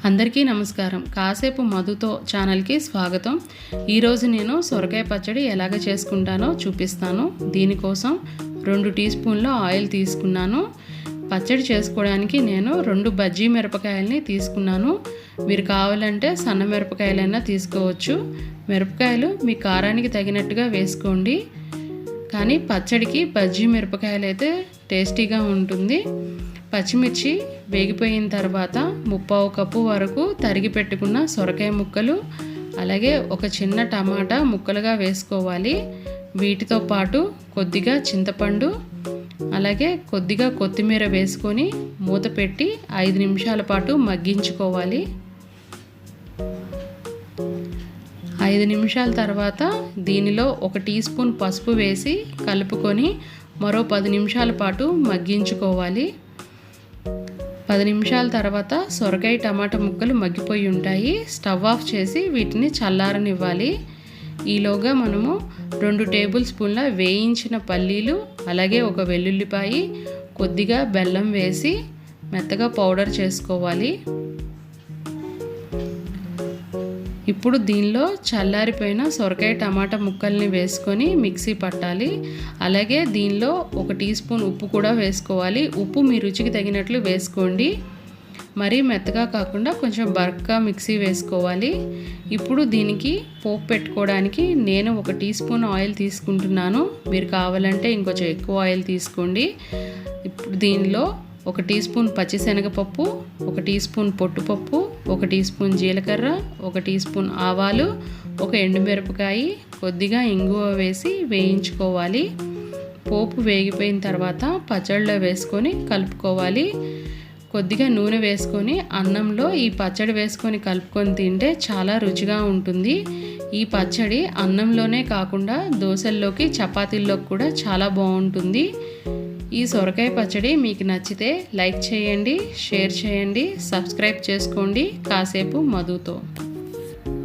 అందరికీ నమస్కారం. కాసేపు మధుతో ఛానల్కి స్వాగతం. ఈరోజు నేను సొరకాయ పచ్చడి ఎలాగ చేసుకుంటానో చూపిస్తాను. దీనికోసం 2 టీ స్పూన్ల ఆయిల్ తీసుకున్నాను. పచ్చడి చేసుకోవడానికి నేను 2 బజ్జీ మిరపకాయలని తీసుకున్నాను. మీరు కావాలంటే సన్న మిరపకాయలైనా తీసుకోవచ్చు. మిరపకాయలు మీ కారానికి తగినట్టుగా వేసుకోండి. కానీ పచ్చడికి బజ్జీ మిరపకాయలు అయితే టేస్టీగా ఉంటుంది. పచ్చిమిర్చి వేగిపోయిన తర్వాత 1/2 కప్పు వరకు తరిగి పెట్టుకున్న సొరకాయ ముక్కలు, అలాగే ఒక చిన్న టమాటా ముక్కలుగా వేసుకోవాలి. వీటితో పాటు కొద్దిగా చింతపండు, అలాగే కొద్దిగా కొత్తిమీర వేసుకొని మూత పెట్టి 5 నిమిషాల పాటు మగ్గించుకోవాలి. 5 నిమిషాల తర్వాత దీనిలో 1 టీ స్పూన్ పసుపు వేసి కలుపుకొని మరో 10 నిమిషాల పాటు మగ్గించుకోవాలి. 10 నిమిషాల తర్వాత సొరకాయ టమాటా ముక్కలు మగ్గిపోయి ఉంటాయి. స్టవ్ ఆఫ్ చేసి వీటిని చల్లారనివ్వాలి. ఈలోగా మనము 2 టేబుల్ స్పూన్ల వేయించిన పల్లీలు, అలాగే ఒక వెల్లుల్లిపాయి, కొద్దిగా బెల్లం వేసి మెత్తగా పౌడర్ చేసుకోవాలి. ఇప్పుడు దీనిలో చల్లారిపోయిన సొరకాయ టమాటా ముక్కల్ని వేసుకొని మిక్సీ పట్టాలి. అలాగే దీనిలో 1 టీ స్పూన్ ఉప్పు కూడా వేసుకోవాలి. ఉప్పు మీ రుచికి తగినట్లు వేసుకోండి. మరీ మెత్తగా కాకుండా కొంచెం బరక్గా మిక్సీ వేసుకోవాలి. ఇప్పుడు దీనికి పోపు పెట్టుకోవడానికి నేను 1 టీ స్పూన్ ఆయిల్ తీసుకుంటున్నాను. మీరు కావాలంటే ఇంకొంచెం ఎక్కువ ఆయిల్ తీసుకోండి. ఇప్పుడు దీనిలో 1 టీ స్పూన్ పచ్చిశనగపప్పు, 1 టీ స్పూన్ పొట్టుపప్పు, 1 టీ స్పూన్ జీలకర్ర, 1 టీ స్పూన్ ఆవాలు, 1 ఎండుమిరపకాయ, కొద్దిగా ఇంగువ వేసి వేయించుకోవాలి. పోపు వేగిపోయిన తర్వాత పచ్చడిలో వేసుకొని కలుపుకోవాలి. కొద్దిగా నూనె వేసుకొని అన్నంలో ఈ పచ్చడి వేసుకొని కలుపుకొని తింటే చాలా రుచిగా ఉంటుంది. ఈ పచ్చడి అన్నంలోనే కాకుండా దోశల్లోకి, చపాతీల్లోకి కూడా చాలా బాగుంటుంది. ఈ సొరకాయ పచ్చడి మీకు నచ్చితే లైక్ చేయండి, షేర్ చేయండి, సబ్స్క్రైబ్ చేసుకోండి. కాసేపు మధుతో.